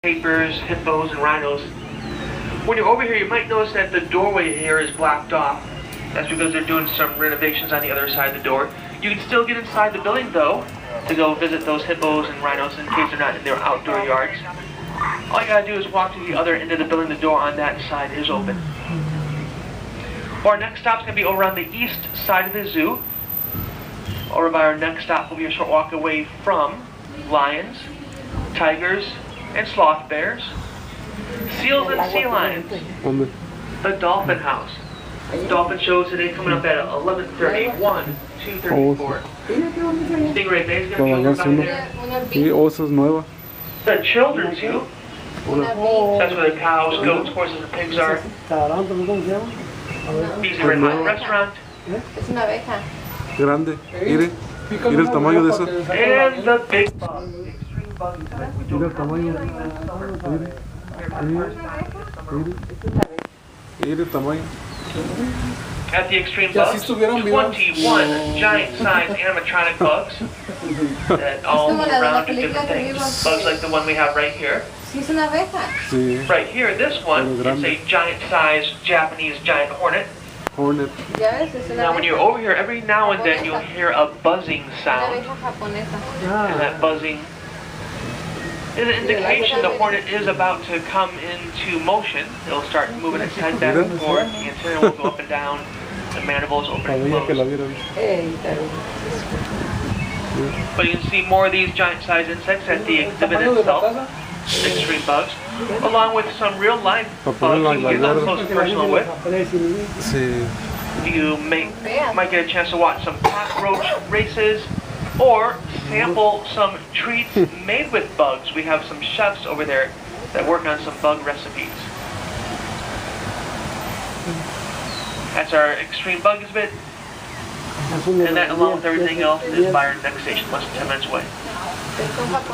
tapirs, hippos, and rhinos. When you're over here, you might notice that the doorway here is blocked off. That's because they're doing some renovations on the other side of the door. You can still get inside the building, though, to go visit those hippos and rhinos in case they're not in their outdoor yards. All you gotta do is walk to the other end of the building. The door on that side is open. Well, our next stop's gonna be over on the east side of the zoo. Over by our next stop will be a short walk away from lions, tigers, and sloth bears, seals and sea lions, the dolphin house. Dolphin shows today coming up at 11:30, 1, 2:34. Stingray Bay is going to be over by there. Y osos nuevas. The children's zoo. That's where the cows, goats, horses, and pigs are. Beasley Red Hot Restaurant. Es una abeja. Grande. Mire. Mire el tamaño de eso. And the big bug. The extreme bug. Mire el tamaño. Mire el tamaño. At the extreme bugs, 21 giant-sized animatronic bugs that all move around do different things. Bugs like the one we have right here. Sí, es una abeja. Sí. Right here, this one is a giant-sized Japanese giant hornet. Hornet. Ya ves, es una Now, when abeja. you're over here, every now and then you'll hear a buzzing Una sound, abeja japonesa. and that buzzing is an indication the hornet is about to come into motion. It'll start moving its head back and forth, the antenna will go up and down, the mandibles open and Sabía que la close. vieron. But you can see more of these giant-sized insects at the exhibit itself, extreme bugs, along with some real-life bugs you can get up close and personal with. Sí. You might get a chance to watch some cockroach races or sample some treats made with bugs. We have some chefs over there that work on some bug recipes. That's our extreme bug exhibit, and that along with everything else is by our next station, less than 10 minutes away.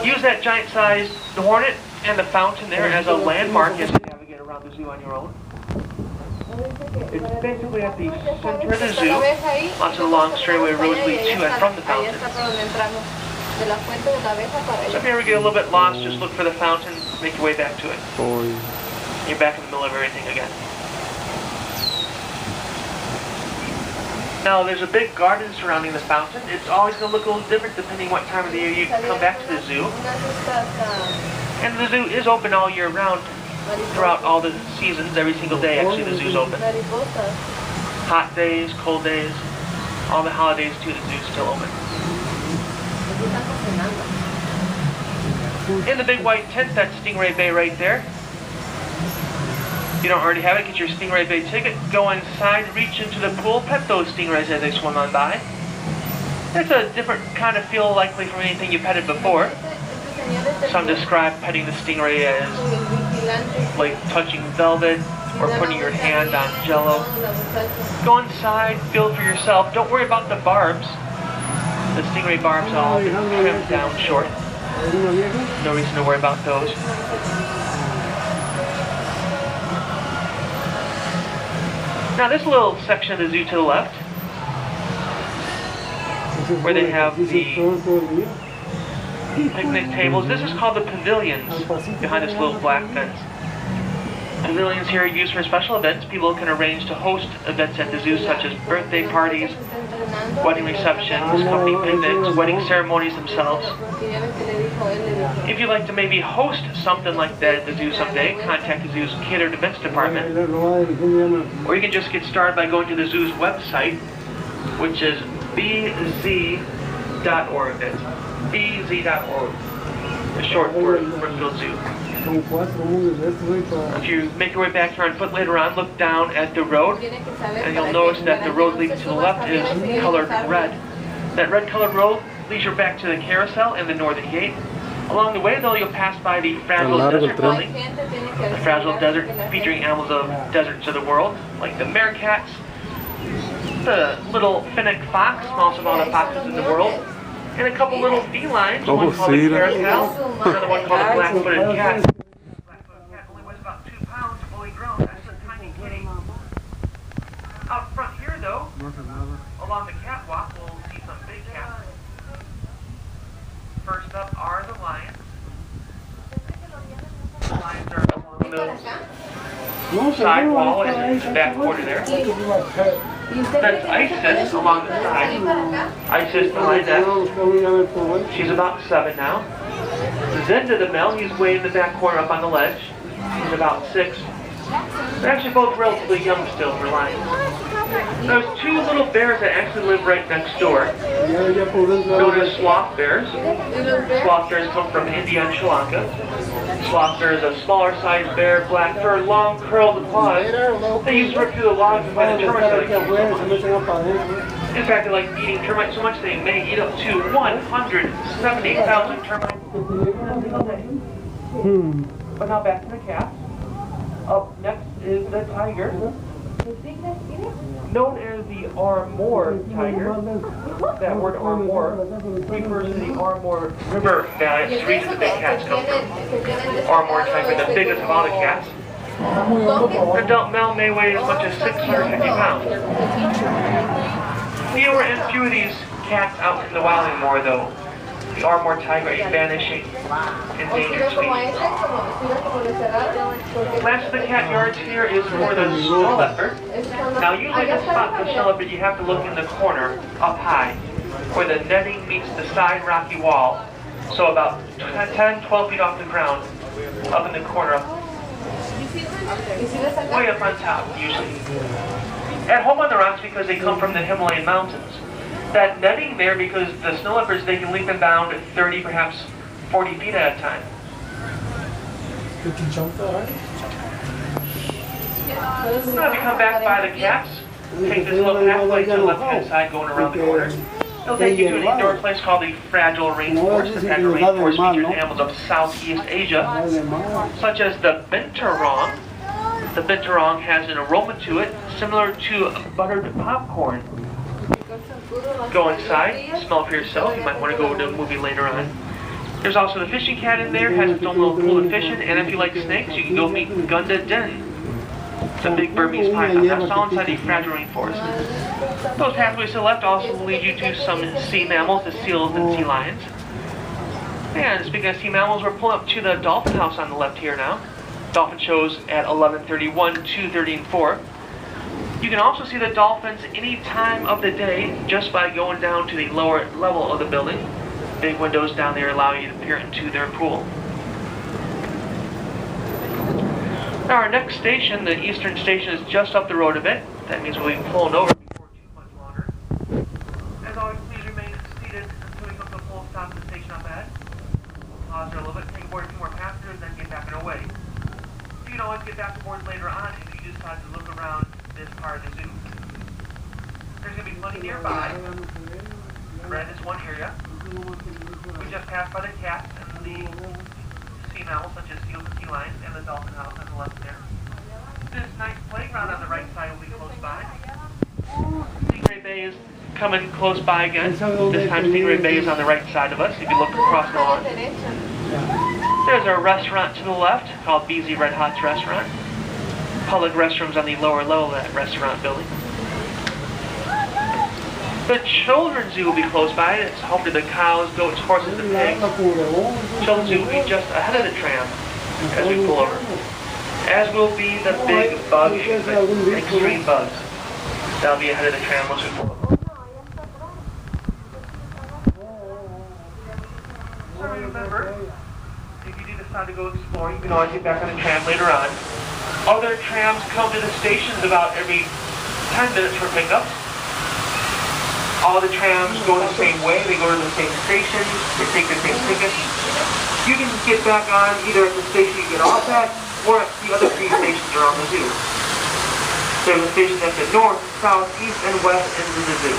Use that giant-sized hornet and the fountain there as a landmark as you navigate around the zoo on your own. It's basically at the center of the zoo. Lots of long straightaway roads lead to and from the fountain. So if you ever get a little bit lost, just look for the fountain, make your way back to it. You're back in the middle of everything again. Now there's a big garden surrounding the fountain. It's always going to look a little different depending what time of the year you come back to the zoo. And the zoo is open all year round. Throughout all the seasons, every single day actually the zoo's open. Hot days, cold days, all the holidays too, the zoo's still open. In the big white tent, that's Stingray Bay right there. If you don't already have it, get your Stingray Bay ticket, go inside, reach into the pool, pet those stingrays as they swim on by. It's a different kind of feel likely from anything you petted before. Some describe petting the stingray as like touching velvet or putting your hand on jello. Go inside, feel for yourself. Don't worry about the barbs. The stingray barbs are all trimmed down short. No reason to worry about those. Now this little section of the zoo to the left, where they have the picnic tables. This is called the pavilions, behind this little black fence. Pavilions here are used for special events. People can arrange to host events at the zoo, such as birthday parties, wedding receptions, company picnics, wedding ceremonies themselves. If you'd like to maybe host something like that at the zoo someday, contact the zoo's catered events department. Or you can just get started by going to the zoo's website, which is bz.org. That's bz.org, the short for Brookfield Zoo. If you make your way back here on foot later on, look down at the road, and you'll notice that the road leading to the left is colored red. That red colored road leads you back to the carousel and the northern gate. Along the way, though, you'll pass by the Fragile Desert building. The Fragile Desert featuring animals of deserts of the world, like the meerkats, the little finnick fox, smallest of all the foxes in the world, and a couple little felines, one called the caracal, another one called the black-footed cat. The black-footed cat only weighs about 2 pounds, fully grown. That's a tiny kitty. Out front here, though, along the catwalk, we'll see some big cats. First up are the lions. Lines are along ¿Y por the acá? side wall and in the back corner there. ¿Y usted That's cree que Isis se along the puede side. ir para acá? Isis, the lioness. She's about 7 now. Zenda the male, he's way in the back corner up on the ledge. He's about 6. They're actually both relatively young still for lions. There's 2 little bears that actually live right next door, known as sloth bears. Sloth bears come from India and Sri Lanka. Sloth bear is a smaller sized bear, black fur, long curled claws. They use to rip through the logs and find the termites that they kill so much. In fact, they like eating termites so much they may eat up to 170,000 termites a day. But now back to the cats. Up next is the tiger, known as the Armour tiger. That word Armour refers to the Armour River Valley. It's the region the big cats come from. Armour tiger, the biggest of all the cats. The adult male may weigh as much as 650 pounds. Fewer and fewer of these cats out in the wild anymore, though. The Armour tiger, a vanishing endangered species. Last of the cat yards here is for the snow leopard. Now usually to spot the snow leopard you have to look in the corner, up high, where the netting meets the side rocky wall. So about 10-12 feet off the ground, up in the corner, way up on top usually. At home on the rocks because they come from the Himalayan mountains. That netting there, because the snow leopards, they can leap and bound 30, perhaps 40 feet at a time. Did you jump that high? Now if you come back by the cats, take this little pathway to the left-hand side going around the corner. It'll take you to an indoor place called the Fragile Rainforest. The Fragile Rainforest features animals of Southeast Asia, such as the binturong. The binturong has an aroma to it similar to buttered popcorn. Go inside, smell for yourself. You might want to go to a movie later on. There's also the fishing cat in there, has its own little pool of fishing, and if you like snakes, you can go meet Gunda Den, the big Burmese python. That's all inside the Fragile Rainforest. Those pathways to the left also will lead you to some sea mammals, the seals and sea lions. And speaking of sea mammals, we're pulling up to the dolphin house on the left here now. Dolphin shows at 11:31, 2:30, and 4. You can also see the dolphins any time of the day just by going down to the lower level of the building. Big windows down there allow you to peer into their pool. Now our next station, the eastern station, is just up the road a bit. That means we'll be pulling over before too much longer. As always, please remain seated until we come to a full stop at the station up ahead. Pause there a little bit, take aboard a few more passengers, then get back on our way. You can always get back aboard later on if you decide to look around this part of the zoo. There's going to be plenty nearby. Red is one area. We just passed by the cats and the sea mammals such as seals and sea lions and the dolphin house on the left there. This nice playground on the right side will be close by. Stingray Bay is coming close by again. This time Stingray Bay is on the right side of us if you look across the lawn. There's a restaurant to the left called BZ Red Hot's Restaurant. Public restrooms on the lower level of that restaurant building. The children's zoo will be close by. It's home to the cows, goats, horses, and pigs. Children's zoo will be just ahead of the tram as we pull over. As will be the big bug exhibit, extreme bugs. That'll be ahead of the tram once we pull over. So remember, if you do decide to go exploring, you can always get back on the tram later on. Other trams come to the stations about every 10 minutes for pickups. All the trams go the same way. They go to the same station. They take the same tickets. You can get back on either at the station you get off at or at the other 3 stations around the zoo. There's a station at the north, south, east, and west ends of the zoo.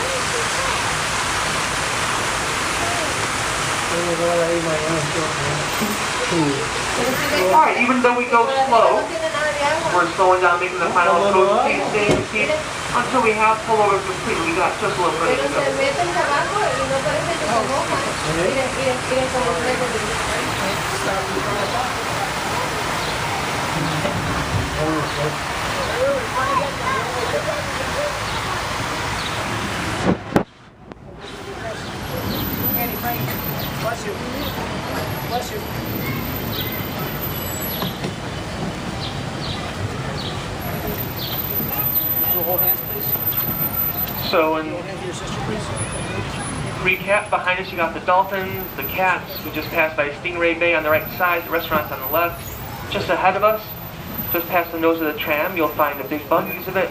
Alright, even though we go slow, we're slowing down, making the final approach, stay until we have pullover completely. We got just a little further to go. Bless you. Bless you. So in recap, behind us you got the dolphins, the cats. We just passed by Stingray Bay on the right side, the restaurant's on the left. Just ahead of us, just past the nose of the tram, you'll find the big buggies of it.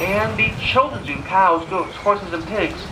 And the children's zoo, cows, goats, horses, and pigs.